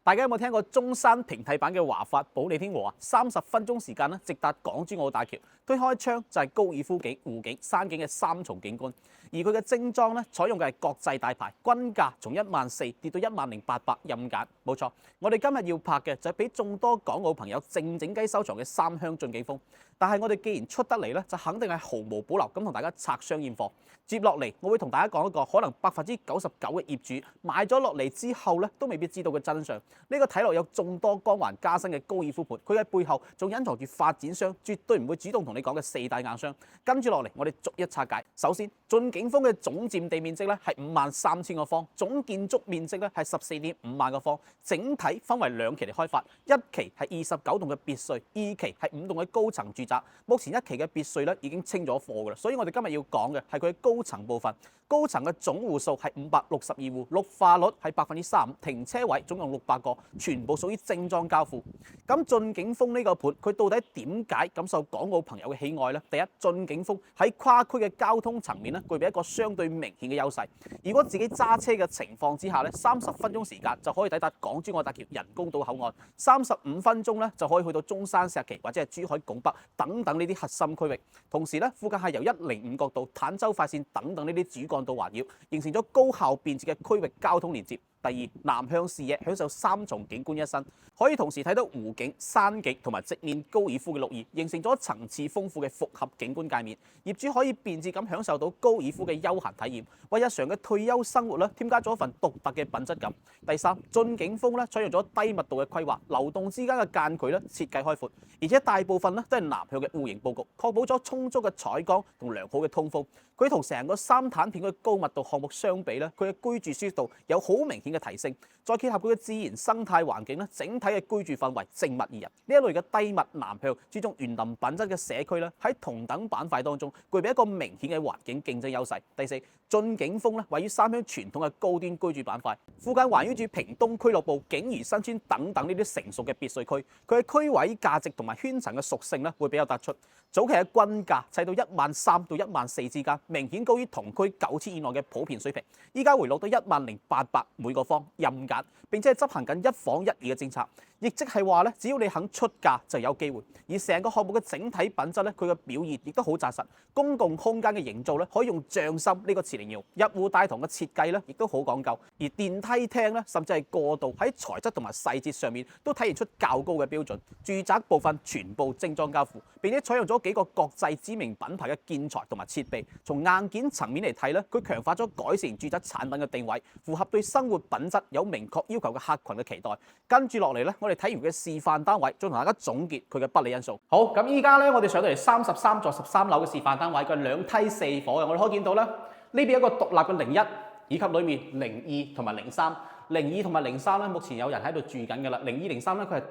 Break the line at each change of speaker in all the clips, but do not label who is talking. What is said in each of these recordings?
大家有冇聽過中山平替版嘅華發保利天和啊？30分鐘時間咧，直達港珠澳大橋，推開窗就係高爾夫景、湖景、山景嘅3重景觀。而佢嘅精裝咧，採用嘅係國際大牌，均價從14,000跌到10,800任揀。冇錯，我哋今日要拍嘅就係俾眾多港澳朋友靜靜雞收藏嘅三鄉駿景峰。但係我哋既然出得嚟咧，就肯定係毫無保留咁同大家拆箱驗貨。接落嚟，我會同大家講一個可能99%嘅業主買咗落嚟之後咧，都未必知道嘅真相。呢個睇落有眾多光環加身嘅高爾夫盤，佢嘅背後仲隱藏住發展商絕對唔會主動同你講嘅4大硬傷。跟住落嚟，我哋逐一拆解。首先，駿景峰嘅總佔地面積咧係53,000個方，總建築面積咧係14.5萬個方，整體分為2期嚟開發，一期係29棟嘅別墅，2期係5棟嘅高層住宅。目前1期嘅別墅咧已經清咗貨㗎啦，所以我哋今日要講嘅係佢嘅高層部分。高層嘅總戶數係562戶，綠化率係35%，停車位總共600個，全部屬於精裝交付。咁駿景峰呢個盤，佢到底點解咁受港澳朋友嘅喜愛呢？第一，駿景峰喺跨區嘅交通層面咧，具備一個相對明顯嘅優勢。如果自己揸車嘅情況之下咧，30分鐘時間就可以抵達港珠澳大橋人工島口岸，35分鐘咧就可以去到中山石岐或者係珠海拱北等等呢啲核心區域。同時咧，附近係由105角道、坦洲快線等等呢啲主幹道環繞，形成咗高效便捷嘅區域交通連接。第二，南向視野享受3重景觀一身，可以同時睇到湖景、山景同埋直面高爾夫嘅綠意，形成咗層次豐富嘅複合景觀界面。業主可以便捷咁享受到高爾夫嘅休閒體驗，為日常嘅退休生活咧添加咗一份獨特嘅品質感。第三，駿景峰咧採用咗低密度嘅規劃，流動之間嘅間距咧設計開闊，而且大部分咧都係南向嘅戶型佈局，確保咗充足嘅採光同良好嘅通風。佢同成個三坦片嘅高密度項目相比咧，佢嘅居住舒適度有好明顯嘅提升。再結合佢嘅自然生態環境咧，整體嘅居住氛圍靜謐宜人。呢一類嘅低密南向注重園林品質嘅社區咧，喺同等板塊當中具備一個明顯嘅環境競爭優勢。第四，駿景峰咧位於三鄉傳統嘅高端居住板塊，附近環繞住屏東俱樂部、景怡新村等等呢啲成熟嘅別墅區，佢嘅區位價值同埋圈層嘅屬性咧會比較突出。早期嘅均價砌到13,000到14,000之間，明顯高於同區9,000以內嘅普遍水平。依家回落到10,800每個方任揀，並且係執行緊1房1兒嘅政策，亦即係話咧，只要你肯出價就有機會。而成個項目嘅整體品質咧，佢嘅表現亦都好紮實。公共空間嘅營造咧，可以用匠心呢個詞嚟形容。入戶大堂嘅設計咧，亦都好講究。而電梯廳咧，甚至係過道喺材質同埋細節上面都體現出較高嘅標準。住宅部分全部精裝交付，並且採用咗幾個國際知名品牌嘅建材同埋設備。從硬件層面嚟睇咧，佢強化咗改善住宅產品嘅定位，符合對生活品質有明確要求嘅客群嘅期待。跟住落嚟咧，我哋睇完佢嘅示範單位，再同大家總結佢嘅不利因素。好，咁依家咧，我哋上到嚟33座13樓嘅示範單位，佢2梯4伙嘅，我哋可以見到咧，呢邊有一個獨立嘅01，以及裡面02同埋03。02同埋03咧，目前有人喺度住緊㗎啦。02、03咧，佢係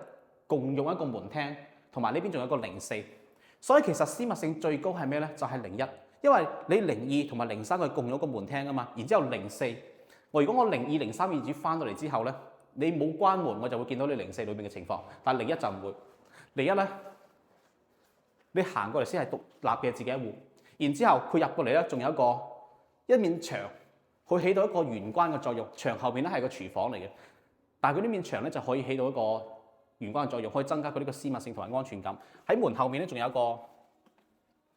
共用一個門廳，同埋呢邊仲有一個04。所以其實私密性最高係咩咧？就係01，因為你02同埋03佢共用一個門廳啊嘛。然之後04，如果我02、03業主翻到嚟之後咧，你冇關門，我就會見到你04裏面嘅情況。但係01就唔會。01咧，你行過嚟先係獨立嘅自己一戶。然之後佢入過嚟咧，仲有一面牆，佢起到一個玄關嘅作用。牆後邊咧係個廚房嚟嘅，但係佢呢面牆咧就可以起到一個玄關嘅作用，可以增加佢呢個私密性同埋安全感。喺門後面咧仲有一個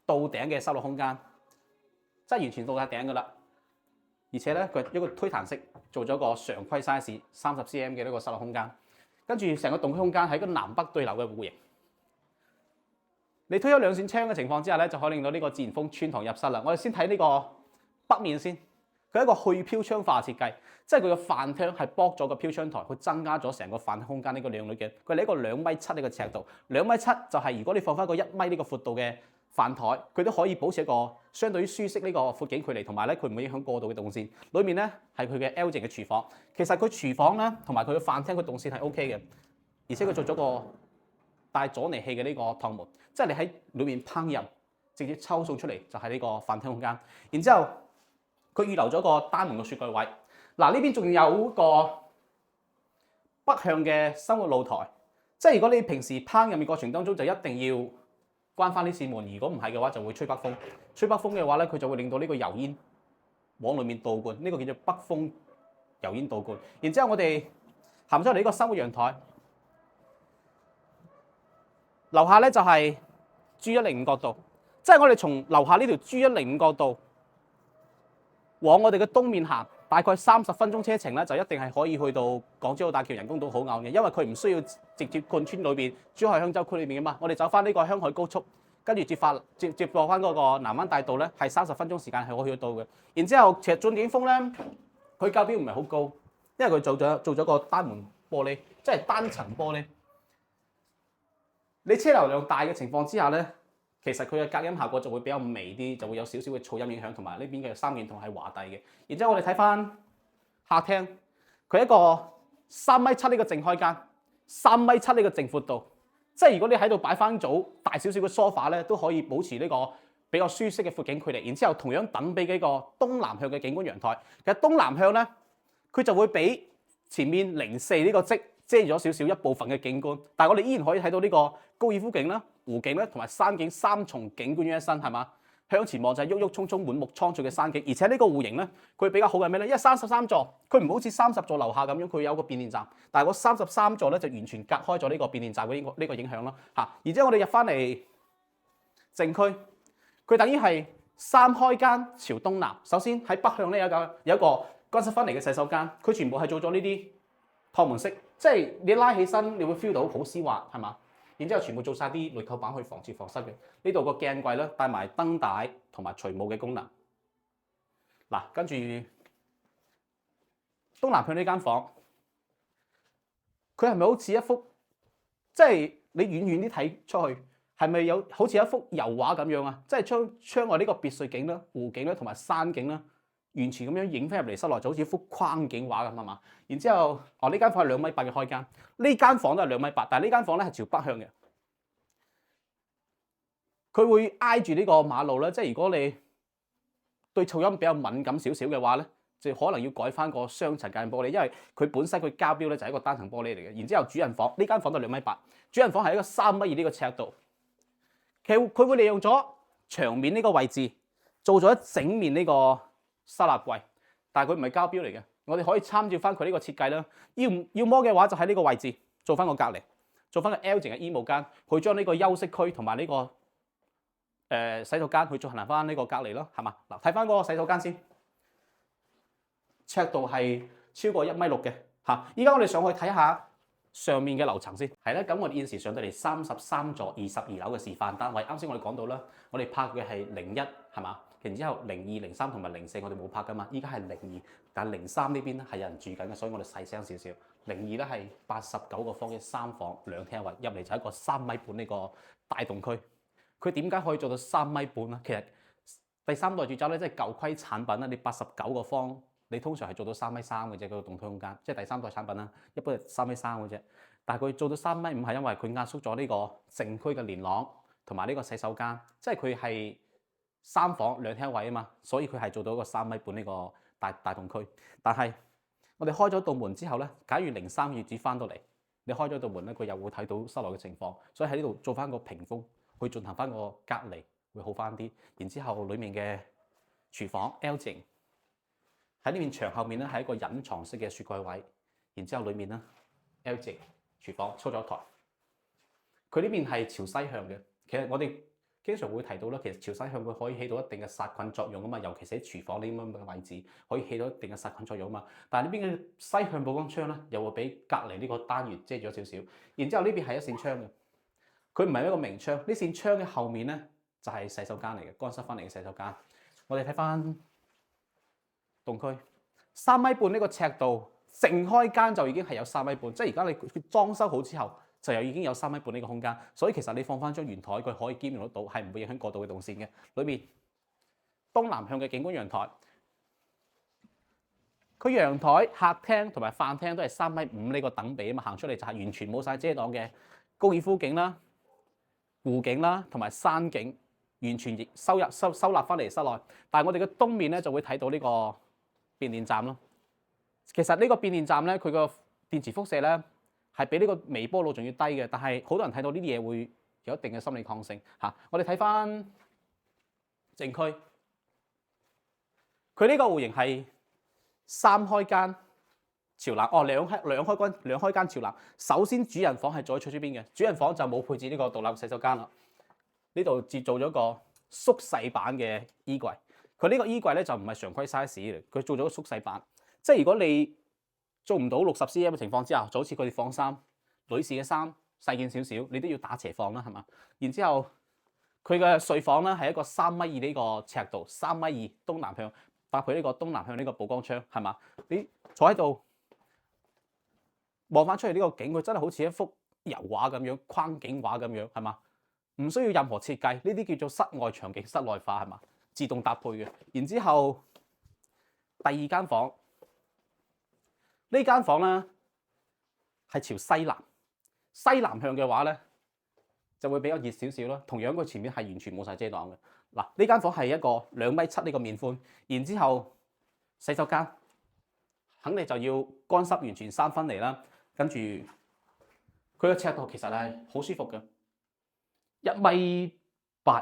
到頂嘅收納空間，即係完全到晒頂㗎啦。而且咧佢一個推彈式做咗個常規 size 30cm 嘅呢個收納空間，跟住成個動區空間係一個南北對流嘅戶型。你推咗2扇窗嘅情況之下咧，就可以令到呢個自然風穿堂入室啦。我哋先睇呢個北面先，佢係一個去飄窗化設計，即係佢個飯廳係剝咗個飄窗台，佢增加咗成個飯廳空間呢個靚女嘅。佢係一個2.7米呢個尺度，2.7米就係如果你放翻個1米呢個闊度嘅飯台，佢都可以保持一個相對於舒適呢個闊景距離，同埋咧佢唔會影響過度嘅動線。裏面咧係佢嘅 L 型嘅廚房，其實佢廚房咧同埋佢嘅飯廳個動線係 OK嘅，而且佢做咗個帶阻尼器嘅呢個趟門，即係你喺裏面烹飪，直接抽送出嚟就係呢個飯廳空間。然之後佢預留咗個單門嘅雪櫃位。嗱，呢邊仲有個北向嘅生活露台，即係如果你平時烹飪嘅過程當中就一定要關翻呢扇門，如果唔係嘅話就會吹北風。吹北風嘅話咧，佢就會令到呢個油煙往裏面倒灌，呢個叫做北風油煙倒灌。然之後我哋行出嚟呢個生活陽台，樓下咧就係 G105 角度，即係我哋從樓下呢條 G105 角度往我哋嘅東面行，大概30分鐘車程咧，就一定係可以去到港珠澳大橋人工島好岸嘅，因為佢唔需要直接貫穿裏邊珠海香洲區裏面嘅嘛。我哋走翻呢個香海高速，跟住接駁翻嗰個南灣大道咧，係30分鐘時間係可以去到嘅。然之後，其實駿景峰咧，佢交標唔係好高，因為佢做咗個單門玻璃，即係單層玻璃。你車流量大嘅情況之下咧，其實佢嘅隔音效果就會比較微啲，就會有少少嘅噪音影響，同埋呢邊嘅三件同係華帝嘅。然之後我哋睇翻客廳，佢一個3.7米呢個正開間，3.7米呢個正闊度，即係如果你喺度擺翻組大少少嘅 sofa 咧，都可以保持呢個比較舒適嘅闊景距離。然之後同樣等比幾個東南向嘅景觀陽台，其實東南向咧，佢就會比前面04呢個積遮咗少少一部分嘅景觀，但係我哋依然可以睇到呢個高爾夫景啦、湖景咧同埋山景三重景觀於一身，係嘛？向前望就係鬱鬱葱葱、滿目蒼翠嘅山景，而且呢個戶型咧，佢比較好嘅咩咧？因為33座，佢唔好似30座樓下咁樣，佢有個變電站，但係嗰33座咧就完全隔開咗呢個變電站嘅呢個影響咯嚇。然之後我哋入翻嚟正區，佢等於係3開間朝東南。首先喺北向咧有一個乾濕分離嘅洗手間，佢全部係做咗呢啲趟門式。即係你拉起身，你會 feel 到好絲滑，係嘛？然之後全部做晒啲濾扣板去防潮防濕嘅。呢度個鏡櫃咧帶埋燈帶同埋除霧嘅功能。嗱，跟住東南向呢間房，佢係咪好似一幅？即係你遠遠啲睇出去，係咪有好似一幅油畫咁樣啊？即係窗外呢個別墅景啦、湖景啦同埋山景啦。完全咁樣影翻入嚟室內就好似一幅框景畫咁，係嘛？然之後，呢間房係2.8米嘅開間，呢間房都係2.8米，但係呢間房咧係朝北向嘅。佢會挨住呢個馬路咧，即係如果你對噪音比較敏感少少嘅話咧，就可能要改翻個雙層隔音玻璃，因為佢本身佢交標咧就係一個單層玻璃嚟嘅。然之後主人房呢間房都係2.8米，主人房係一個3.2米呢個尺度。其實佢會利用咗牆面呢個位置做咗一整面呢個收納櫃，但係佢唔係交標嚟嘅，我哋可以參照翻佢呢個設計啦。要麼嘅話就喺呢個位置做翻個隔離，做翻個 L 型嘅衣帽間，去將呢個休息區同埋呢個洗手間去進行翻呢個隔離咯，係嘛？嗱，睇翻嗰個洗手間先，尺度係超過1.6米嘅嚇。依家我哋上去睇下上面嘅樓層先，係啦。咁我哋現時上到嚟33座22樓嘅示範單位，啱先我哋講到啦，我哋拍嘅係01係嘛？然之後02、03同埋04我哋冇拍噶嘛，依家係02，但係03呢邊咧係有人住緊嘅，所以我哋細聲少少。02咧係89個方嘅3房2廳位，入嚟就係一個3米半呢個大動區。佢點解可以做到3米半咧？其實第三代住宅咧，即係舊規產品啦，你89個方，你通常係做到3.3米嘅啫，嗰個動區空間，即係第三代產品啦，一般係3.3米嘅啫。但係佢做到3.5米係因為佢壓縮咗呢個正區嘅連廊同埋呢個洗手間，即係佢係3房2廳位啊嘛，所以佢係做到一個3米半呢個大動區。但係我哋開咗道門之後咧，假如03業主翻到嚟，你開咗道門咧，佢又會睇到室內嘅情況，所以喺呢度做翻個屏風去進行翻個隔離會好翻啲。然之後裡面嘅廚房 L 型喺呢面牆後面咧係一個隱藏式嘅雪櫃位，然之後裡面咧 L 型廚房粗咗台，佢呢邊係朝西向嘅。其實我哋經常會提到啦，其實朝西向佢可以起到一定嘅殺菌作用啊嘛，尤其是喺廚房呢咁嘅位置可以起到一定嘅殺菌作用啊嘛。但係呢邊嘅西向曝光窗咧，又會俾隔離呢個單元遮咗少少。然之後呢邊係一扇窗嘅，佢唔係一個明窗。呢扇窗嘅後面咧就係洗手間嚟嘅，乾濕分離嘅洗手間。我哋睇翻動區3.5米呢個尺度，淨開間就已經係有3.5米，即係而家你裝修好之後。就已經有3.5米呢個空間，所以其實你放翻張圓台，佢可以兼容得到，係唔會影響過度嘅動線嘅。裏面東南向嘅景觀陽台，佢陽台、客廳同埋飯廳都係3.5米呢個等比啊嘛，行出嚟就係完全冇晒遮擋嘅高爾夫景啦、湖景啦同埋山景，完全收納翻嚟室內。但係我哋嘅東面咧就會睇到呢個變電站咯。其實呢個變電站咧，佢個電磁輻射咧，係比呢個微波爐仲要低嘅，但係好多人睇到呢啲嘢會有一定嘅心理抗性嚇。我哋睇翻正區，佢呢個戶型係3開間朝冷哦，兩開間朝冷。首先主人房係坐喺最出邊嘅，主人房就冇配置呢個獨立洗手間啦。呢度接做咗個縮細版嘅衣櫃。佢呢個衣櫃咧就唔係常規 size 嚟，佢做咗個縮細版。即係如果你做唔到60cm 嘅情況之下，就好似佢哋放衫，女士嘅衫細件少少，你都要打斜放啦，係嘛？然之後佢嘅睡房咧係一個3米2呢個尺度，3米2東南向，搭配呢個東南向呢個曝光窗，係嘛？你坐喺度望翻出嚟呢個景，佢真係好似一幅油畫咁樣，框景畫咁樣，係嘛？唔需要任何設計，呢啲叫做室外場景室內化，係嘛？自動搭配嘅。然之後第二間房，呢間房咧係朝西南，西南向嘅話咧就會比較熱少少咯。同樣佢前面係完全冇晒遮擋嘅。嗱，呢間房係一個2.7米呢個面寬，然之後洗手間肯定就要乾濕完全3分離啦。跟住佢嘅尺度其實係好舒服嘅，1.8米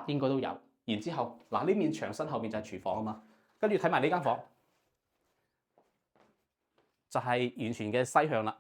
應該都有。然之後嗱，呢面牆身後面就係廚房啊嘛。跟住睇埋呢間房就係完全嘅西向啦。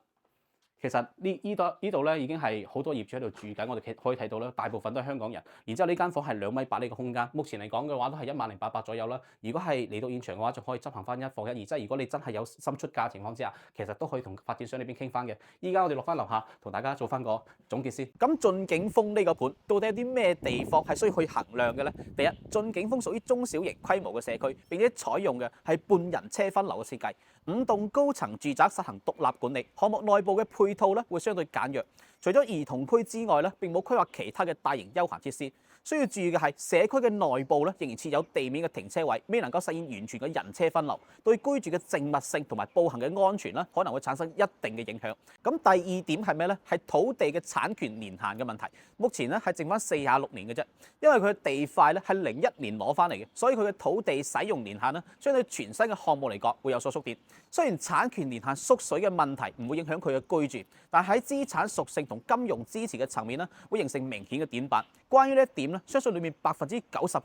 其實呢度咧已經係好多業主喺度住緊，我哋可以睇到咧，大部分都係香港人。然之後呢間房係2.8米呢個空間，目前嚟講嘅話都係10800左右啦。如果係嚟到現場嘅話，就可以執行翻1房1二。即係如果你真係有心出價嘅情況之下，其實都可以同發展商呢邊傾翻嘅。依家我哋落翻樓下同大家做翻個總結先。咁駿景峰呢個盤到底有啲咩地方係需要去衡量嘅咧？第一，駿景峰屬於中小型規模嘅社區，並且採用嘅係半人車分樓嘅設計，5棟高層住宅實行獨立管理，項目內部嘅配套咧會相對簡約。除咗兒童區之外咧，並冇規劃其他嘅大型休閒設施。需要注意嘅係社區嘅內部咧，仍然設有地面嘅停車位，未能夠實現完全嘅人車分流，對居住嘅靜默性同埋步行嘅安全咧，可能會產生一定嘅影響。咁第二點係咩咧？係土地嘅產權年限嘅問題。目前咧係剩翻46年嘅啫，因為佢嘅地塊咧係01年攞翻嚟嘅，所以佢嘅土地使用年限咧，相對全新嘅項目嚟講會有所縮短。雖然產權年限縮水嘅問題唔會影響佢嘅居住，但喺資產屬性同金融支持嘅層面咧，會形成明顯嘅短板。關於呢一點咧，相信裡面99%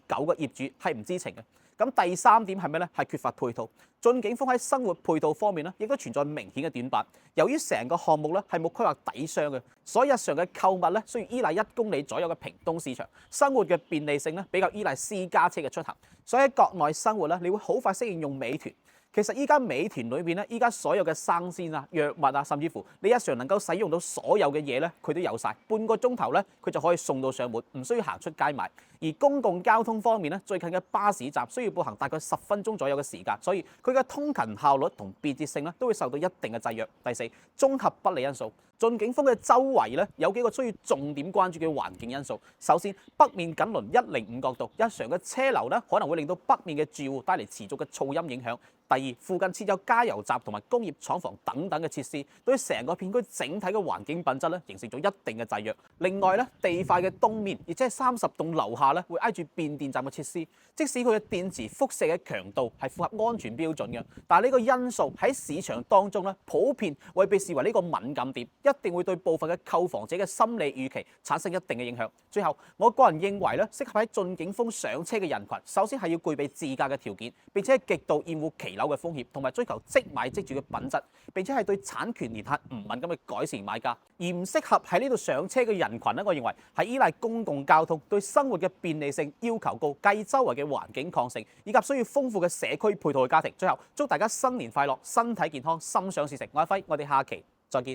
嘅業主係唔知情嘅。咁第三點係咩咧？係缺乏配套。駿景峰喺生活配套方面咧，亦都存在明顯嘅短板。由於成個項目咧係冇規劃底商嘅，所以日常嘅購物咧需要依賴1公里左右嘅屏東市場，生活嘅便利性咧比較依賴私家車嘅出行，所以喺國內生活咧，你會好快適應用美團。其實依家美團裏邊咧，依家所有嘅生鮮啊、藥物啊，甚至乎你日常能夠使用到所有嘅嘢咧，佢都有晒。半個鐘頭咧，佢就可以送到上門，唔需要行出街買。而公共交通方面咧，最近嘅巴士站需要步行大概10分鐘左右嘅時間，所以佢嘅通勤效率同便捷性咧都會受到一定嘅制約。第四，綜合不利因素。駿景峰嘅周圍咧有幾個需要重點關注嘅環境因素。首先，北面緊鄰105角道，日常嘅車流咧可能會令到北面嘅住戶帶嚟持續嘅噪音影響。第二，附近設有加油站同埋工業廠房等等嘅設施，對成個片區整體嘅環境品質咧形成咗一定嘅制約。另外咧，地塊嘅東面，亦即係30棟樓下咧會挨住變電站嘅設施，即使佢嘅電磁輻射嘅強度係符合安全標準嘅，但係呢個因素喺市場當中咧普遍會被視為呢個敏感點，一定會對部分嘅購房者嘅心理預期產生一定嘅影響。最後，我個人認為咧，適合喺駿景峰上車嘅人群，首先係要具備自駕嘅條件，並且係極度厭惡騎樓嘅風險，同埋追求即買即住嘅品質，並且係對產權年限唔敏感嘅改善買家。而唔適合喺呢度上車嘅人群咧，我認為係依賴公共交通、對生活嘅便利性要求高、介意周圍嘅環境抗性，以及需要豐富嘅社區配套嘅家庭。最後，祝大家新年快樂、身體健康、心想事成。我係輝，我哋下期再見。